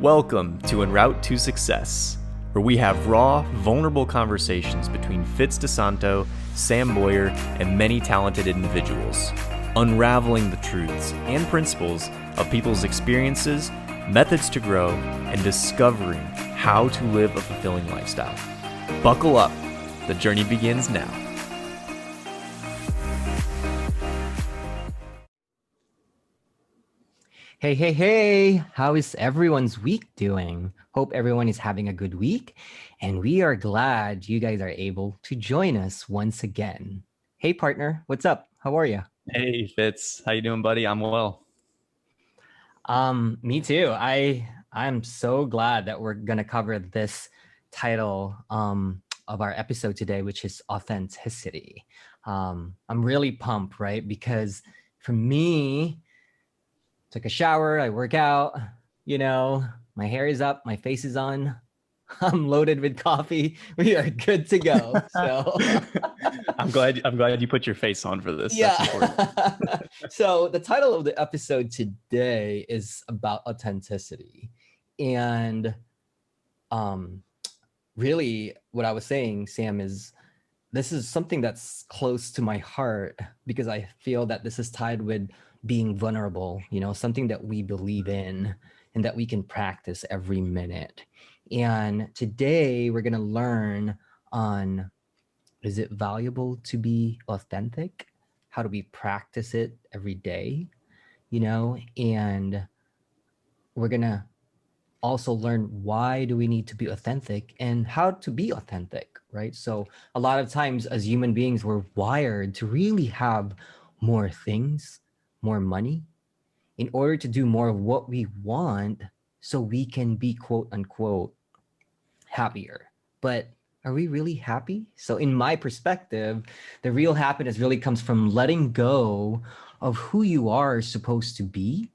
Welcome to En Route to Success, where we have raw, vulnerable conversations between Fitz DeSanto, Sam Boyer, and many talented individuals, unraveling the truths and principles of people's experiences, methods to grow, and discovering how to live a fulfilling lifestyle. Buckle up, the journey begins now. Hey, how is everyone's week doing? Hope everyone is having a good week, and we are glad you guys are able to join us once again. Hey partner, what's up? How are you? Hey Fitz, how you doing, buddy? I'm well. Me too. I'm so glad that we're gonna cover this title of our episode today, which is authenticity. I'm really pumped, right? Because for me, took a shower, I work out, my hair is up, my face is on, I'm loaded with coffee. We are good to go. So I'm glad you put your face on for this. yeah. That's important. So the title of the episode today is about authenticity. And really what I was saying, Sam, is this is something that's close to my heart because I feel that this is tied with being vulnerable, something that we believe in and that we can practice every minute. And today we're going to learn on, is it valuable to be authentic? How do we practice it every day? And we're going to also learn why do we need to be authentic and how to be authentic, right? So a lot of times as human beings, we're wired to really have more things, more money, in order to do more of what we want so we can be quote unquote happier. But are we really happy? So in my perspective, the real happiness really comes from letting go of who you are supposed to be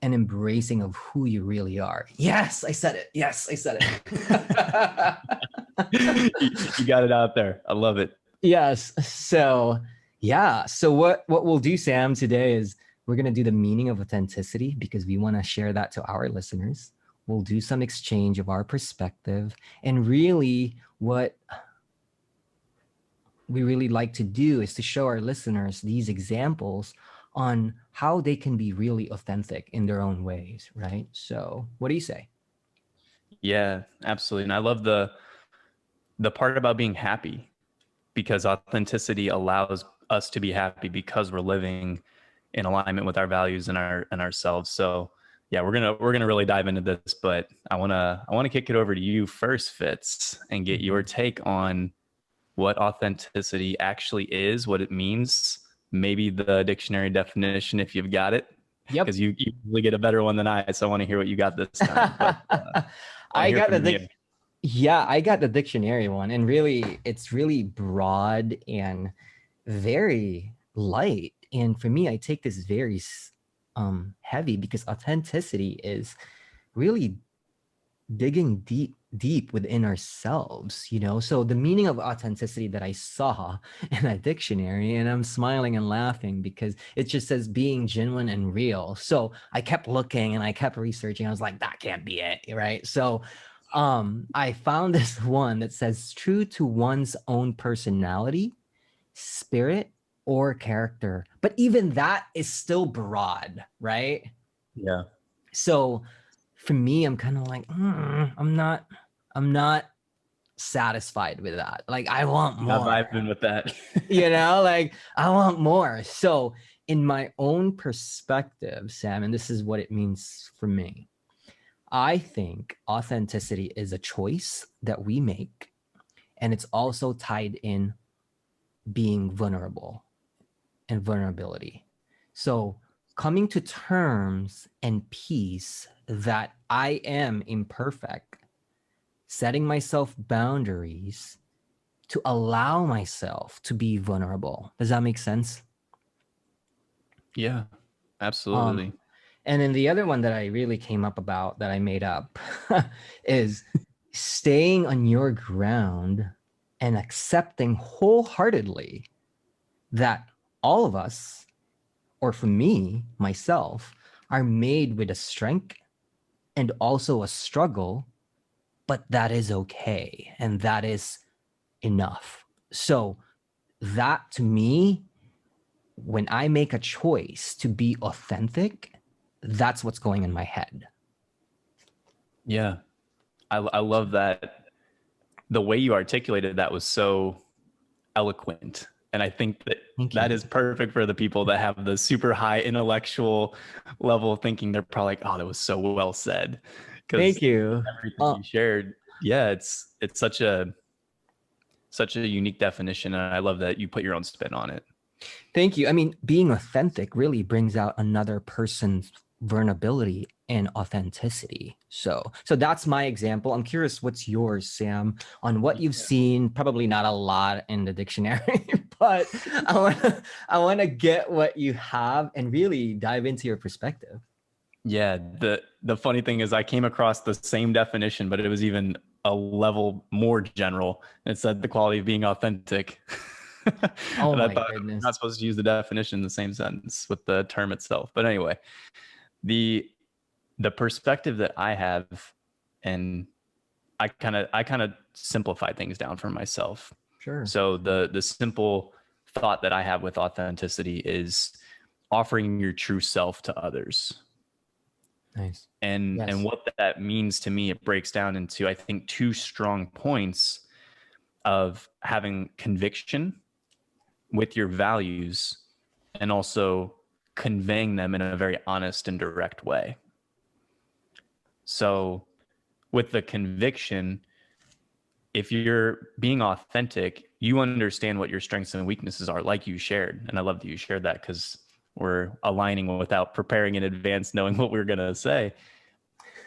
and embracing of who you really are. Yes, I said it. You got it out there. I love it. Yes. So what we'll do, Sam, today is we're going to do the meaning of authenticity because we want to share that to our listeners. We'll do some exchange of our perspective, and really what we really like to do is to show our listeners these examples on how they can be really authentic in their own ways, right? So what do you say? Yeah, absolutely. And I love the part about being happy, because authenticity allows us to be happy because we're living in alignment with our values and ourselves. So yeah, we're gonna really dive into this, but I wanna kick it over to you first, Fitz, and get your take on what authenticity actually is, what it means, maybe the dictionary definition if you've got it. Yep. Because you usually get a better one than I, so I want to hear what you got this time. But, I got the dictionary one, and really it's really broad and very light. And for me, I take this very heavy because authenticity is really digging deep within ourselves, so the meaning of authenticity that I saw in a dictionary, and I'm smiling and laughing because it just says being genuine and real. So I kept looking and I kept researching. I was like, that can't be it, right? So I found this one that says true to one's own personality, spirit, or character. But even that is still broad, right? Yeah. So for me, I'm kind of like, I'm not satisfied with that. Like, I want more. Not vibing with that. Like I want more. So in my own perspective, Sam, and this is what it means for me, I think authenticity is a choice that we make, and it's also tied in being vulnerable and vulnerability. So coming to terms and peace that I am imperfect, setting myself boundaries to allow myself to be vulnerable. Does that make sense? Yeah, absolutely. And then the other one that I really came up about that I made up is staying on your ground and accepting wholeheartedly that all of us, or for me, myself, are made with a strength and also a struggle, but that is okay. And that is enough. So that to me, when I make a choice to be authentic, that's what's going in my head. Yeah. I love that. The way you articulated that was so eloquent. And I think that Thank that you. is perfect for the people that have the super high intellectual level of thinking. They're probably like, oh, that was so well said. Thank Because you. everything you shared, yeah, it's such a unique definition. And I love that you put your own spin on it. Thank you. I mean, being authentic really brings out another person's vulnerability and authenticity. So that's my example. I'm curious, what's yours, Sam, on what you've seen? Probably not a lot in the dictionary, but I want to get what you have and really dive into your perspective. Yeah, the funny thing is I came across the same definition, but it was even a level more general. It said the quality of being authentic. Oh And I my thought I'm goodness. not supposed to use the definition in the same sentence with the term itself. But anyway, the the perspective that I have, and I kind of simplify things down for myself. Sure. So the simple thought that I have with authenticity is offering your true self to others. Nice. And Yes. what that means to me, it breaks down into, I think, two strong points of having conviction with your values and also conveying them in a very honest and direct way. So with the conviction, if you're being authentic, you understand what your strengths and weaknesses are, like you shared. And I love that you shared that, because we're aligning without preparing in advance, knowing what we're going to say.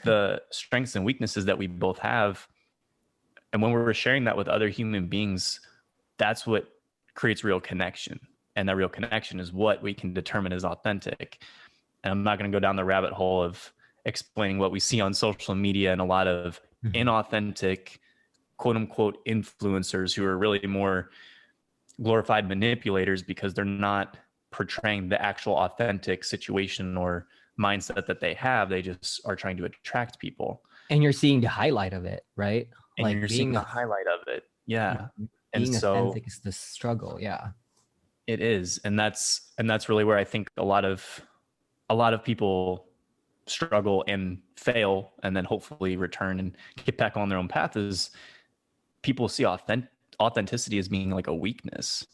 The strengths and weaknesses that we both have, and when we're sharing that with other human beings, that's what creates real connection. And that real connection is what we can determine as authentic. And I'm not going to go down the rabbit hole of explaining what we see on social media and a lot of Mhm. inauthentic, quote unquote, influencers who are really more glorified manipulators, because they're not portraying the actual authentic situation or mindset that they have. They just are trying to attract people. And you're seeing the highlight of it, right? And Like you're seeing the highlight of it. Yeah. And being so authentic is the struggle. Yeah. it is. And that's really where I think a lot of people struggle and fail, and then hopefully return and get back on their own path, is people see authenticity as being like a weakness,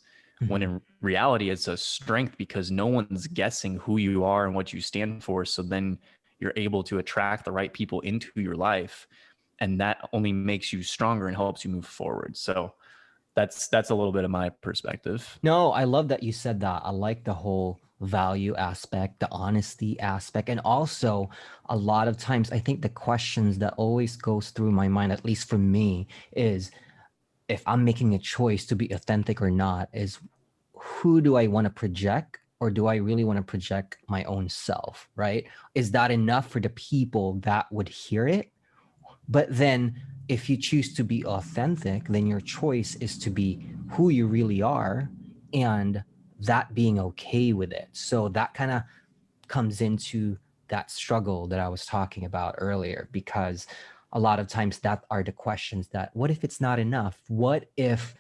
when Mhm. in reality it's a strength, because no one's guessing who you are and what you stand for. So then you're able to attract the right people into your life, and that only makes you stronger and helps you move forward. So that's a little bit of my perspective. No, I love that you said that. I like the whole value aspect, the honesty aspect, and also a lot of times I think the questions that always goes through my mind, at least for me, is if I'm making a choice to be authentic or not, is who do I want to project, or do I really want to project my own self, right? Is that enough for the people that would hear it? But then if you choose to be authentic, then your choice is to be who you really are, and that being okay with it. So that kind of comes into that struggle that I was talking about earlier, because a lot of times that are the questions that, what if it's not enough? What if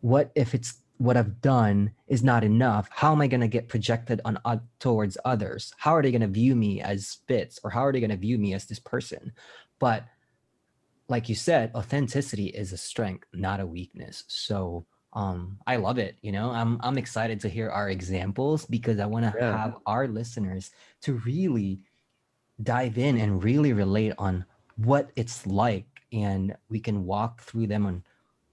it's what I've done is not enough? How am I going to get projected on towards others? How are they going to view me as Fitz, or how are they going to view me as this person? But like you said, authenticity is a strength, not a weakness. So I love it. I'm excited to hear our examples, because I want to Yeah, have our listeners to really dive in and really relate on what it's like, and we can walk through them on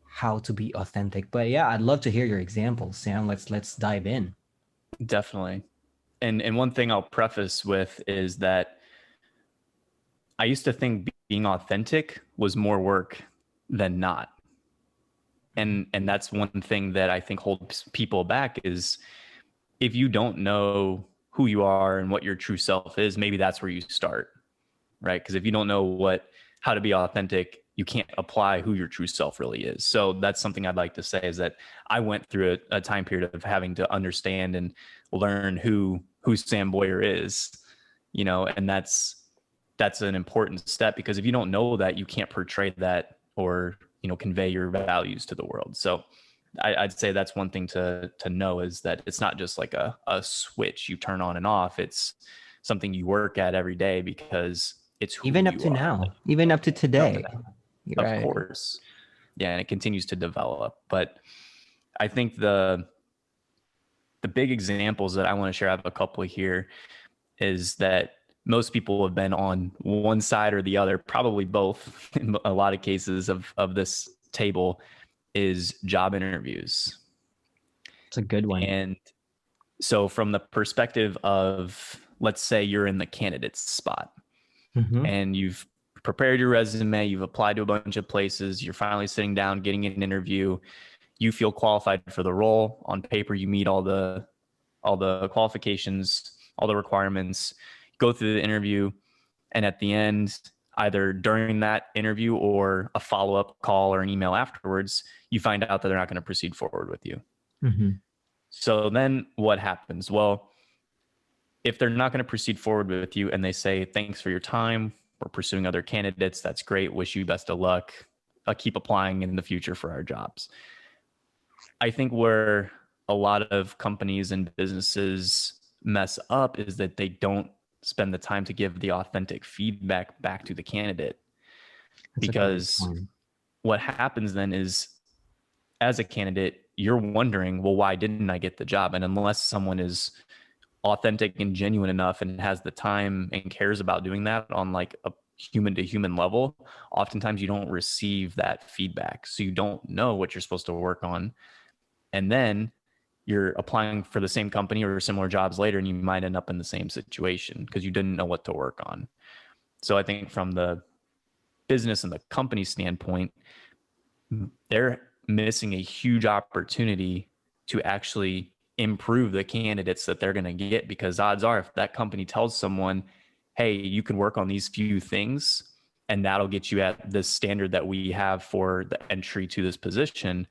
how to be authentic. But yeah, I'd love to hear your examples, Sam. Let's dive in. definitely. And one thing I'll preface with is that I used to think being authentic was more work than not. And that's one thing that I think holds people back, is if you don't know who you are and what your true self is, maybe that's where you start, right? Because if you don't know how to be authentic, you can't apply who your true self really is. So that's something I'd like to say, is that I went through a time period of having to understand and learn who Sam Boyer is, and that's an important step, because if you don't know that, you can't portray that or, convey your values to the world. So I'd say that's one thing to know, is that it's not just like a switch you turn on and off. It's something you work at every day, because it's who Even up you to are. now, even up to today. Of Right. course. Yeah, and it continues to develop. But I think the big examples that I want to share, I have a couple here, is that most people have been on one side or the other, probably both in a lot of cases of this table, is job interviews. It's a good one. And so from the perspective of, let's say you're in the candidate's spot, and you've prepared your resume, you've applied to a bunch of places, you're finally sitting down, getting an interview, you feel qualified for the role. On paper, you meet all the qualifications, all the requirements, go through the interview, and at the end, either during that interview or a follow-up call or an email afterwards, you find out that they're not going to proceed forward with you. So then what happens? Well, if they're not going to proceed forward with you and they say, thanks for your time, we're pursuing other candidates, that's great, wish you best of luck, I'll keep applying in the future for our jobs. I think where a lot of companies and businesses mess up is that they don't spend the time to give the authentic feedback back to the candidate. Because what happens then is, as a candidate, you're wondering, well, why didn't I get the job? And unless someone is authentic and genuine enough and has the time and cares about doing that on like a human to human level, oftentimes you don't receive that feedback. So you don't know what you're supposed to work on. And then you're applying for the same company or similar jobs later, and you might end up in the same situation because you didn't know what to work on. So I think from the business and the company standpoint, they're missing a huge opportunity to actually improve the candidates that they're going to get, because odds are, if that company tells someone, hey, you can work on these few things and that'll get you at the standard that we have for the entry to this position,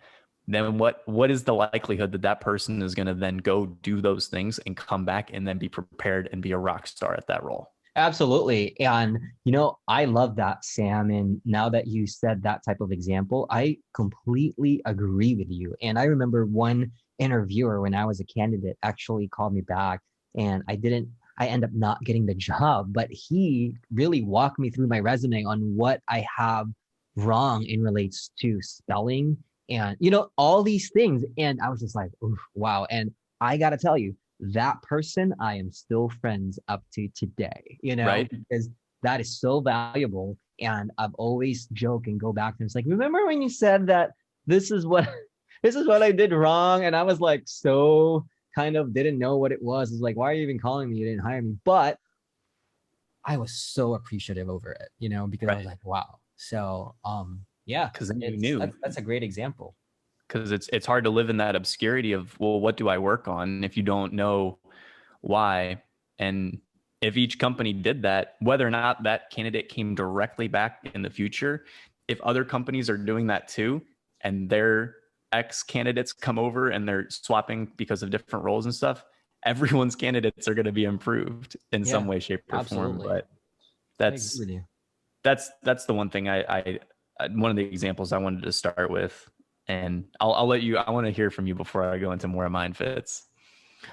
then what is the likelihood that that person is going to then go do those things and come back and then be prepared and be a rock star at that role? Absolutely. And, I love that, Sam. And now that you said that type of example, I completely agree with you. And I remember one interviewer when I was a candidate actually called me back, and I end up not getting the job, but he really walked me through my resume on what I have wrong in relates to spelling and, all these things. And I was just like, oof, wow. And I got to tell you, that person I am still friends up to today, Right? because that is so valuable. And I've always joke and go back to him. It's like, remember when you said that this is what I did wrong? And I was like, so kind of didn't know what it was. It's like, why are you even calling me? You didn't hire me. But I was so appreciative over it, because I was like, wow. So yeah, because then you knew. That's a great example. Because it's hard to live in that obscurity of, well, what do I work on, if you don't know why. And if each company did that, whether or not that candidate came directly back in the future, if other companies are doing that too, and their ex candidates come over and they're swapping because of different roles and stuff, everyone's candidates are going to be improved in some way, shape, or form. But that's the one thing I one of the examples I wanted to start with. And I'll let you, I want to hear from you before I go into more of mine, Fitz.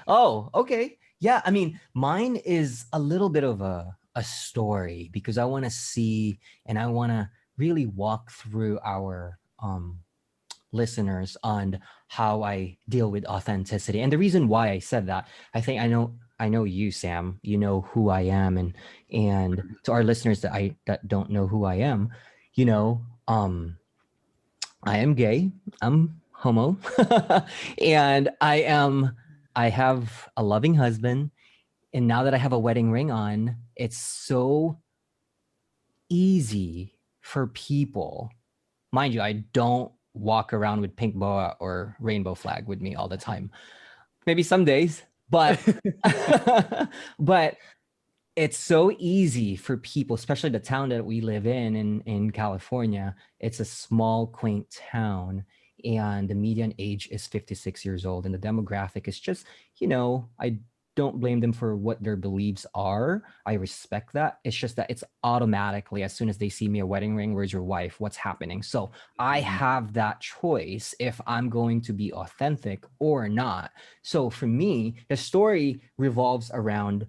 Oh, okay. Yeah. I mean, mine is a little bit of a story, because I want to see and I want to really walk through our listeners on how I deal with authenticity. And the reason why I said that, I think I know you, Sam, you know who I am. And to our listeners that don't know who I am, I am gay, I'm homo, and I have a loving husband. And now that I have a wedding ring on, it's so easy for people. Mind you, I don't walk around with pink boa or rainbow flag with me all the time. Maybe some days, but but it's so easy for people, especially the town that we live in California. It's a small, quaint town, and the median age is 56 years old. And the demographic is just, I don't blame them for what their beliefs are. I respect that. It's just that it's automatically, as soon as they see me a wedding ring, where's your wife? What's happening? So I have that choice if I'm going to be authentic or not. So for me, the story revolves around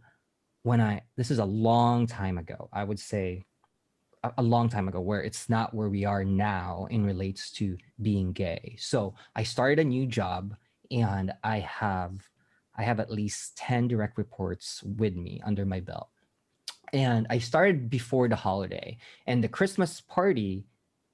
this is a long time ago, I would say a long time ago, where it's not where we are now in relates to being gay. So I started a new job, and I have at least 10 direct reports with me under my belt. And I started before the holiday, and the Christmas party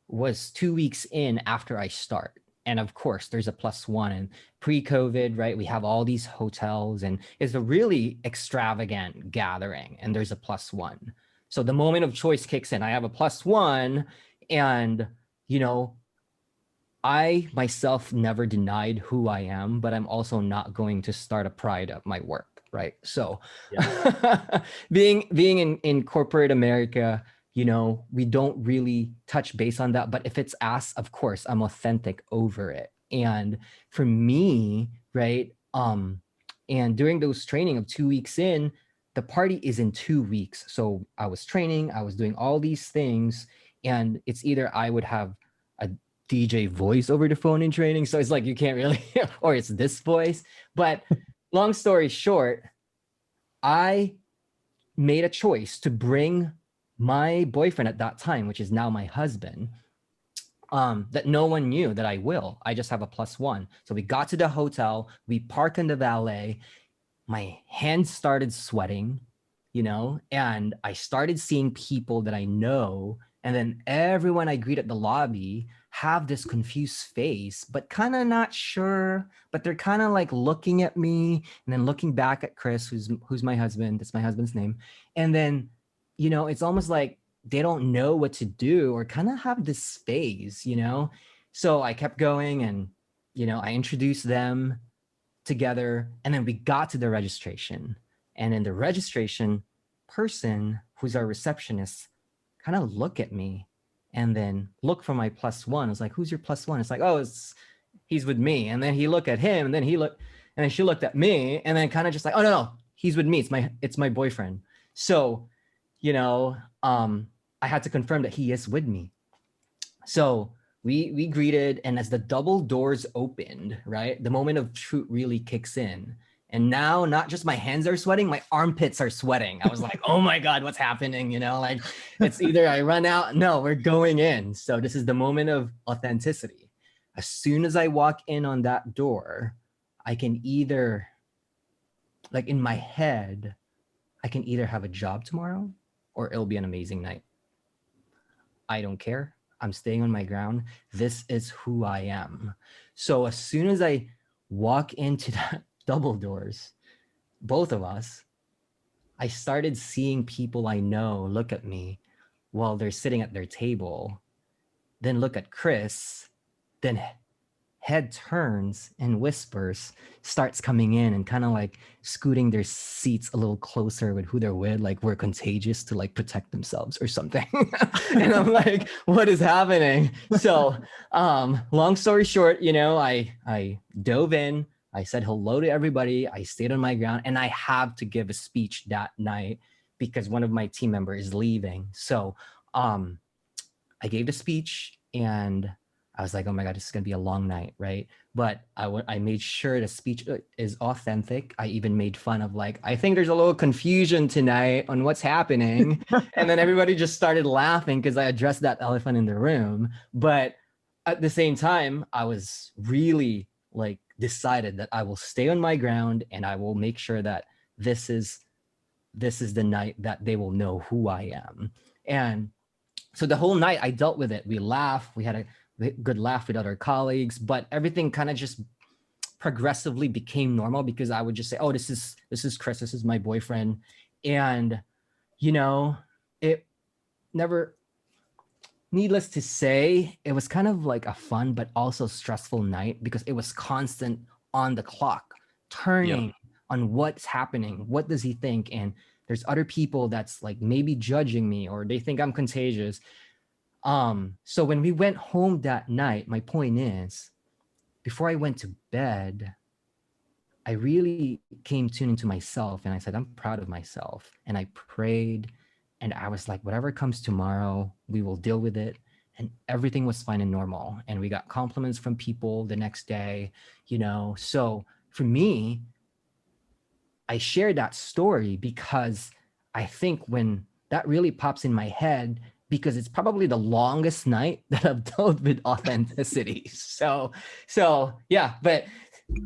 was 2 weeks in after I start. And of course, there's a +1. And pre-COVID, right? We have all these hotels, and it's a really extravagant gathering. And there's a +1. So the moment of choice kicks in. I have a +1, and you know, I myself never denied who I am, but I'm also not going to start a pride of my work, right? So being in corporate America, you know, we don't really touch base on that. But if it's asked, of course, I'm authentic over it. And for me, right, and during those training of 2 weeks in, the party is in 2 weeks. So I was training, I was doing all these things, and it's either I would have a DJ voice over the phone in training. So it's like, you can't really, or it's this voice. But long story short, I made a choice to bring my boyfriend at that time, which is now my husband, that no one knew that I just have a +1. So we got to the hotel, we parked in the valet, my hands started sweating, you know, and I started seeing people that I know. And then everyone I greet at the lobby have this confused face, but kind of not sure, but they're kind of like looking at me and then looking back at Chris, who's my husband. That's my husband's name. And then, you know, it's almost like they don't know what to do, or kind of have this phase, you know? So I kept going, and, you know, I introduced them together, and then we got to the registration. And then the registration person, who's our receptionist, kind of look at me and then look for my +1. It's like, who's your +1? It's like, oh, he's with me. And then he looked at him, and then and then she looked at me, and then kind of just like, oh no, he's with me. It's my boyfriend. So, you know, I had to confirm that he is with me. So we greeted, and as the double doors opened, right, the moment of truth really kicks in. And now, not just my hands are sweating, my armpits are sweating. I was like, oh my God, what's happening? You know, like, it's either I run out, no, we're going in. So this is the moment of authenticity. As soon as I walk in on that door, I can either, like, in my head, I can either have a job tomorrow, or it'll be an amazing night. I don't care. I'm staying on my ground. This is who I am. So as soon as I walk into that double doors, both of us, I started seeing people I know look at me while they're sitting at their table, then look at Chris, then head turns and whispers starts coming in, and kind of like scooting their seats a little closer with who they're with, like we're contagious to like protect themselves or something. And I'm like, what is happening? So long story short, you know, I dove in, I said hello to everybody, I stayed on my ground, and I have to give a speech that night because one of my team members is leaving. So I gave the speech, and I was like, oh my God, this is going to be a long night, right? But I made sure the speech is authentic. I even made fun of, like, I think there's a little confusion tonight on what's happening. And then everybody just started laughing because I addressed that elephant in the room. But at the same time, I was really like decided that I will stay on my ground, and I will make sure that this is the night that they will know who I am. And so the whole night I dealt with it. We laughed. We had a good laugh with other colleagues, but everything kind of just progressively became normal because I would just say, oh, this is Chris, this is my boyfriend. And, you know, it never, needless to say, it was kind of like a fun, but also stressful night because it was constant on the clock, turning on what's happening. What does he think? And there's other people that's like maybe judging me, or they think I'm contagious. So when we went home that night, my point is, before I went to bed, I really came tuned into myself and I said, I'm proud of myself. And I prayed and I was like, whatever comes tomorrow, we will deal with it. And everything was fine and normal. And we got compliments from people the next day, you know. So for me, I shared that story because I think when that really pops in my head, because it's probably the longest night that I've dealt with authenticity. So yeah, but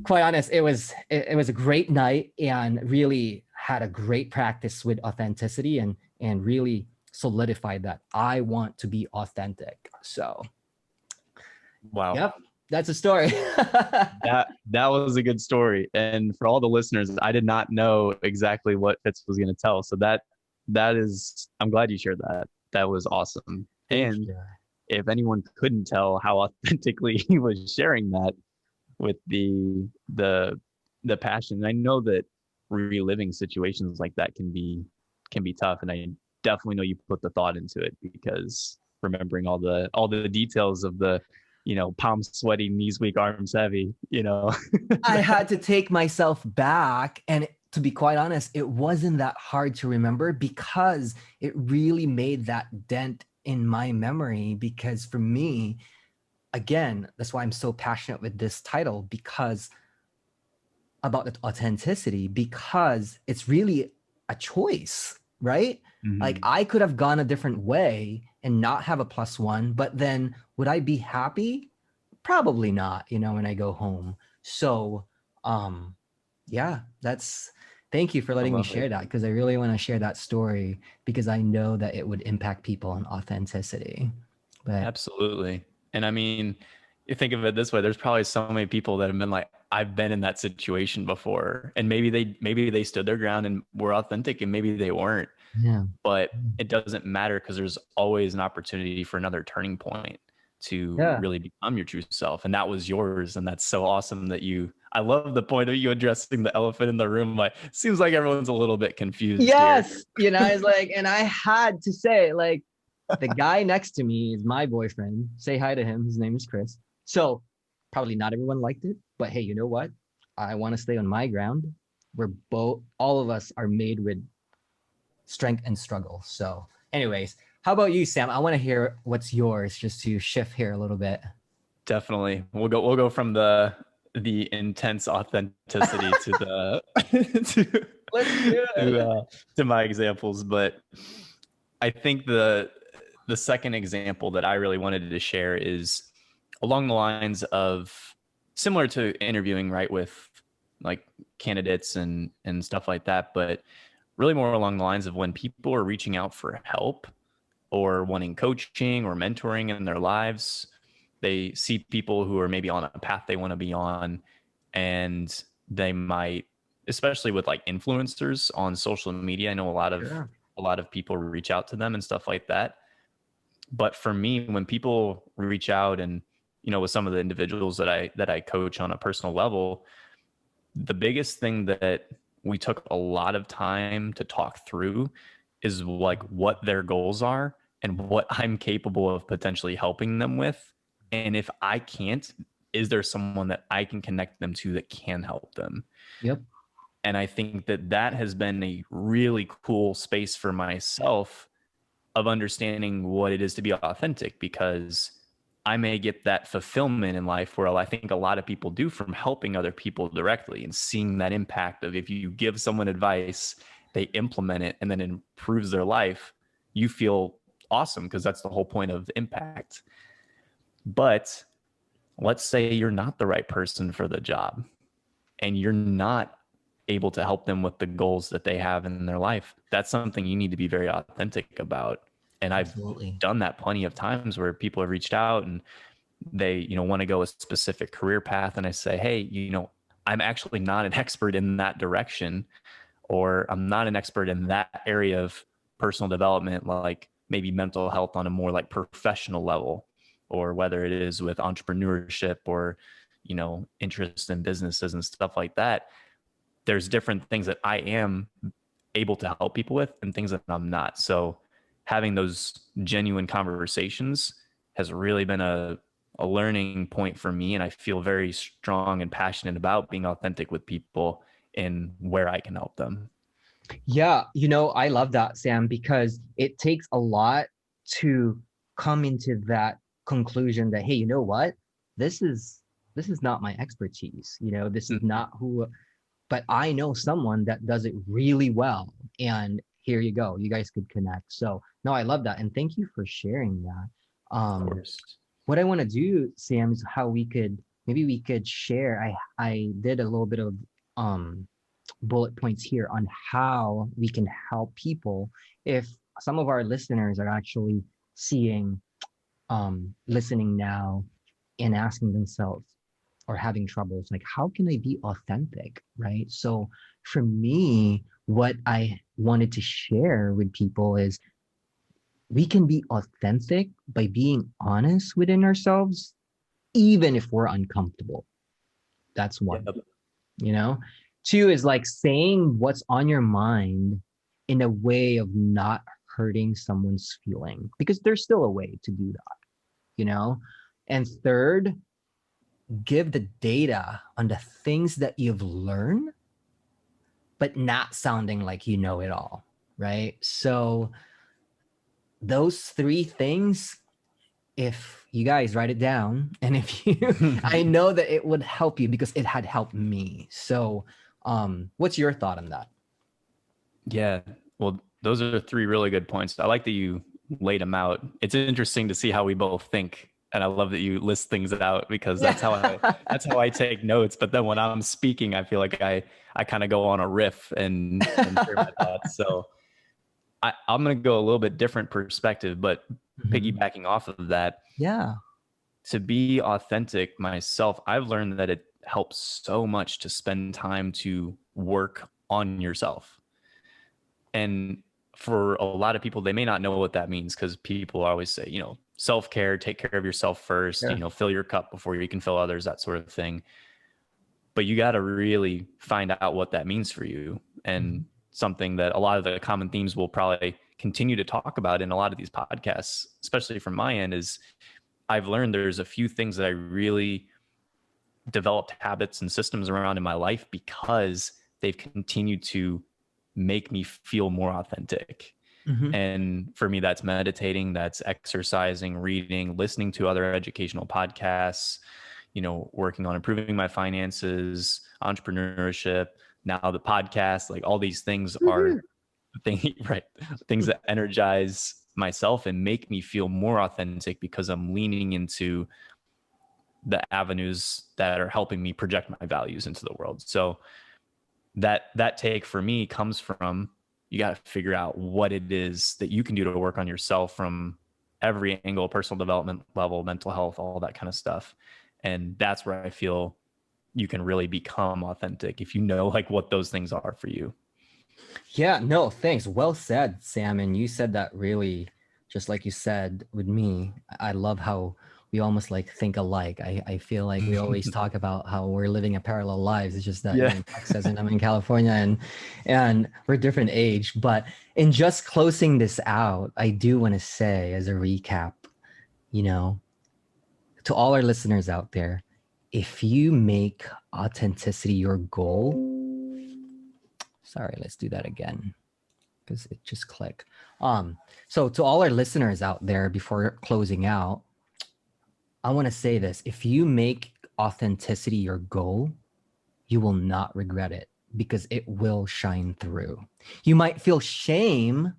quite honest, it was a great night and really had a great practice with authenticity and really solidified that I want to be authentic. So Wow. yep, that's a story. That was a good story. And for all the listeners, I did not know exactly what Fitz was going to tell. So that is, I'm glad you shared that. That was awesome. Thank And you. if anyone couldn't tell how authentically he was sharing that with the passion, I know that reliving situations like that can be tough. And I definitely know you put the thought into it, because remembering all the details of the, palms sweaty, knees weak, arms heavy, I had to take myself back. And to be quite honest, it wasn't that hard to remember because it really made that dent in my memory. Because for me, again, that's why I'm so passionate with this title, because about the authenticity, because it's really a choice, right? Like Mhm. I could have gone a different way and not have a +1, but then would I be happy? Probably not, when I go home. So, um, yeah, thank you for I letting me love it. share that, because I really want to share that story because I know that it would impact people on authenticity. But Absolutely. And I mean, you think of it this way, there's probably so many people that have been like, I've been in that situation before. And maybe they stood their ground and were authentic, and maybe they weren't. yeah, But it doesn't matter, because there's always an opportunity for another turning point to yeah. really become your true self. And that was yours. And that's so awesome that I love the point of you addressing the elephant in the room. Like, seems like everyone's a little bit confused here. Yes, it's like, and I had to say, like, the guy next to me is my boyfriend. Say hi to him. His name is Chris. So probably not everyone liked it, but hey, you know what? I want to stay on my ground. All of us are made with strength and struggle. So, anyways, how about you, Sam? I want to hear what's yours, just to shift here a little bit. Definitely. We'll go from the intense authenticity to the to Let's do to, it. uh, to my examples. But I think the second example that I really wanted to share is along the lines of similar to interviewing, right, with like candidates and stuff like that, but really more along the lines of when people are reaching out for help or wanting coaching or mentoring in their lives. They see people who are maybe on a path they want to be on, and they might, especially with like influencers on social media. I know Sure. a lot of people reach out to them and stuff like that. But for me, when people reach out, and with some of the individuals that I coach on a personal level, the biggest thing that we took a lot of time to talk through is like what their goals are and what I'm capable of potentially helping them with. And if I can't, is there someone that I can connect them to that can help them? Yep. And I think that has been a really cool space for myself of understanding what it is to be authentic, because I may get that fulfillment in life where I think a lot of people do from helping other people directly and seeing that impact of, if you give someone advice, they implement it and then it improves their life, you feel awesome, because that's the whole point of impact. But let's say you're not the right person for the job and you're not able to help them with the goals that they have in their life. That's something you need to be very authentic about. And I've Absolutely. done that plenty of times where people have reached out and they, want to go a specific career path. And I say, hey, I'm actually not an expert in that direction, or I'm not an expert in that area of personal development, like maybe mental health on a more like professional level, or whether it is with entrepreneurship or, interest in businesses and stuff like that. There's different things that I am able to help people with and things that I'm not. So having those genuine conversations has really been a learning point for me. And I feel very strong and passionate about being authentic with people and where I can help them. Yeah, you know, I love that, Sam, because it takes a lot to come into that conclusion that, hey, you know what? This is this is not my expertise. You know, this is not who, but I know someone that does it really well. And here you go. You guys could connect. So no, I love that. And thank you for sharing that. Of Um, course. what I want to do, Sam, is how we could maybe we could share. I did a little bit of um bullet points here on how we can help people if some of our listeners are actually seeing listening now and asking themselves or having troubles like how can I be authentic, right? So for me, what I wanted to share with people is we can be authentic by being honest within ourselves even if we're uncomfortable. That's one. Yep. You know, two is like saying what's on your mind in a way of not hurting someone's feeling because there's still a way to do that, you know. And third, give the data on the things that you've learned but not sounding like you know it all, right? So those three things, if you guys write it down and if you I know that it would help you because it had helped me. So what's your thought on that? Yeah. Well, those are three really good points. I like that you laid them out. It's interesting to see how we both think. And I love that you list things out because Yeah. that's how I take notes. But then when I'm speaking, I feel like I kind of go on a riff and share my thoughts. So I'm going to go a little bit different perspective, but Mhm. piggybacking off of that, Yeah. to be authentic myself, I've learned that it helps so much to spend time to work on yourself. And for a lot of people, they may not know what that means because people always say, self-care, take care of yourself first, Sure. fill your cup before you can fill others, that sort of thing. But you got to really find out what that means for you. And Mhm. something that a lot of the common themes we'll probably continue to talk about in a lot of these podcasts, especially from my end, is I've learned there's a few things that I really developed habits and systems around in my life because they've continued to make me feel more authentic. Mhm. And for me, that's meditating, that's exercising, reading, listening to other educational podcasts, working on improving my finances, entrepreneurship, now the podcast, like all these things are Woohoo. right, things that energize myself and make me feel more authentic because I'm leaning into the avenues that are helping me project my values into the world. So that take for me comes from, you got to figure out what it is that you can do to work on yourself from every angle, personal development level, mental health, all that kind of stuff. And that's where I feel you can really become authentic if you know like what those things are for you. Yeah, no, thanks. Well said, Sam. And you said that really, just like you said with me. I love how we almost like think alike. I feel like we always talk about how we're living a parallel lives. It's just that you're Yeah. in Texas and I'm in California and we're different age. But in just closing this out, I do want to say as a recap, you know, to all our listeners out there, if you make authenticity your goal, sorry, let's do that again because it just clicked. So to all our listeners out there, before closing out, I want to say this: if you make authenticity your goal, you will not regret it because it will shine through. You might feel shame,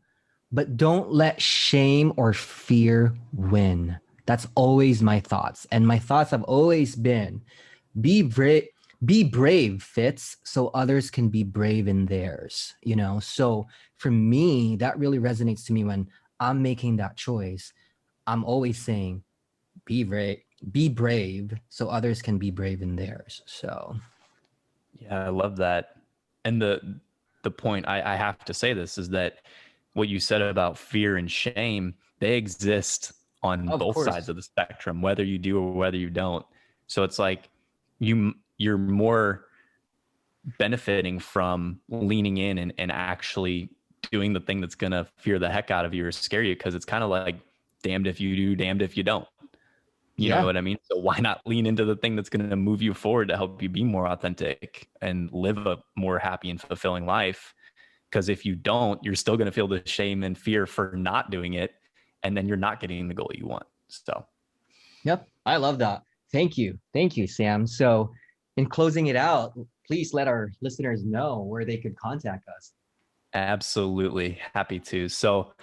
but don't let shame or fear win. That's always my thoughts, and my thoughts have always been: be brave, be brave, Fitz, so others can be brave in theirs. So for me, that really resonates to me when I'm making that choice. I'm always saying, be brave so others can be brave in theirs. So Yeah, I love that. And the point I have to say this is that what you said about fear and shame, they exist on of both course. sides of the spectrum, whether you do or whether you don't. So it's like you're more benefiting from leaning in and actually doing the thing that's gonna fear the heck out of you or scare you, because it's kind of like damned if you do, damned if you don't. You know Yeah. what I mean? So why not lean into the thing that's going to move you forward to help you be more authentic and live a more happy and fulfilling life? Because if you don't, you're still going to feel the shame and fear for not doing it. And then you're not getting the goal you want. So, Yep. I love that. Thank you. Thank you, Sam. So in closing it out, please let our listeners know where they could contact us. absolutely happy to. So,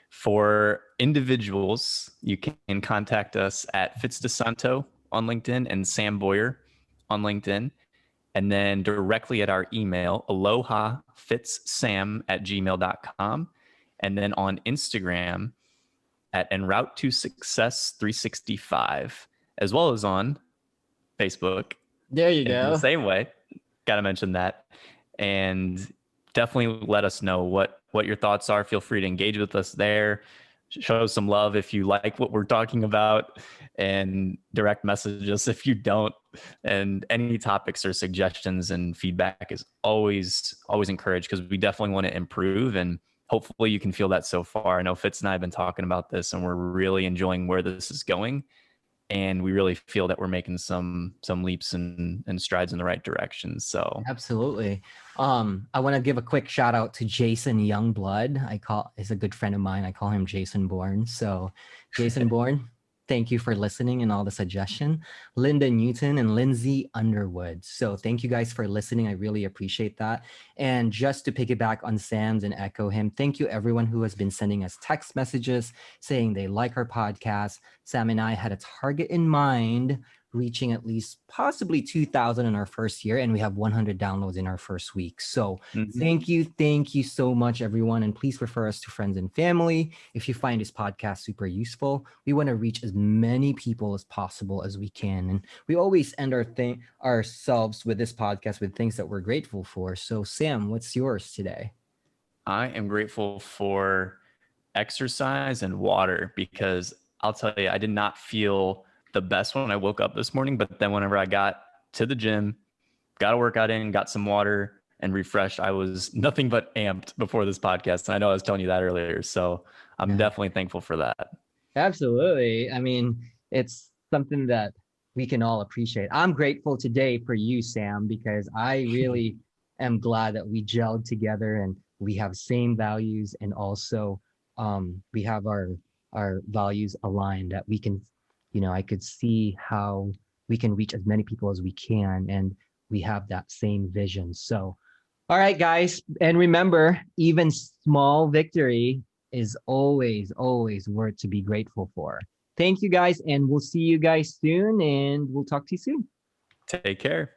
for individuals, you can contact us at Fitz DeSanto on LinkedIn and Sam Boyer on LinkedIn. And then directly at our email, alohafitssam@gmail.com. And then on Instagram at En Route to Success 365, as well as on Facebook There you in the go. same way. Got to mention that. And definitely let us know what your thoughts are. Feel free to engage with us there. Show some love if you like what we're talking about, and direct message us if you don't. And any topics or suggestions and feedback is always encouraged, because we definitely want to improve, and hopefully you can feel that so far. I know Fitz and I have been talking about this, and we're really enjoying where this is going, and we really feel that we're making some leaps and strides in the right direction. So Absolutely. I want to give a quick shout out to Jason Youngblood. Is a good friend of mine. I call him Jason Bourne. So Jason Bourne, thank you for listening and all the suggestion. Linda Newton and Lindsay Underwood. So thank you guys for listening. I really appreciate that. And just to piggyback on Sam's and echo him, thank you everyone who has been sending us text messages saying they like our podcast. Sam and I had a target in mind, reaching at least possibly 2,000 in our first year, and we have 100 downloads in our first week. So thank you so much, everyone. And please refer us to friends and family if you find this podcast super useful. We want to reach as many people as possible as we can. And we always end ourselves with this podcast with things that we're grateful for. So Sam, what's yours today? I am grateful for exercise and water, because I'll tell you, I did not feel the best when I woke up this morning, but then whenever I got to the gym, got a workout in, got some water and refreshed, I was nothing but amped before this podcast. And I know I was telling you that earlier. So I'm Yeah. definitely thankful for that. Absolutely. I mean, it's something that we can all appreciate. I'm grateful today for you, Sam, because I really am glad that we gelled together and we have same values, and also we have our values aligned, that we can, I could see how we can reach as many people as we can, and we have that same vision. So, all right, guys, and remember, even small victory is always worth to be grateful for. Thank you guys, and we'll see you guys soon, and we'll talk to you soon. Take care.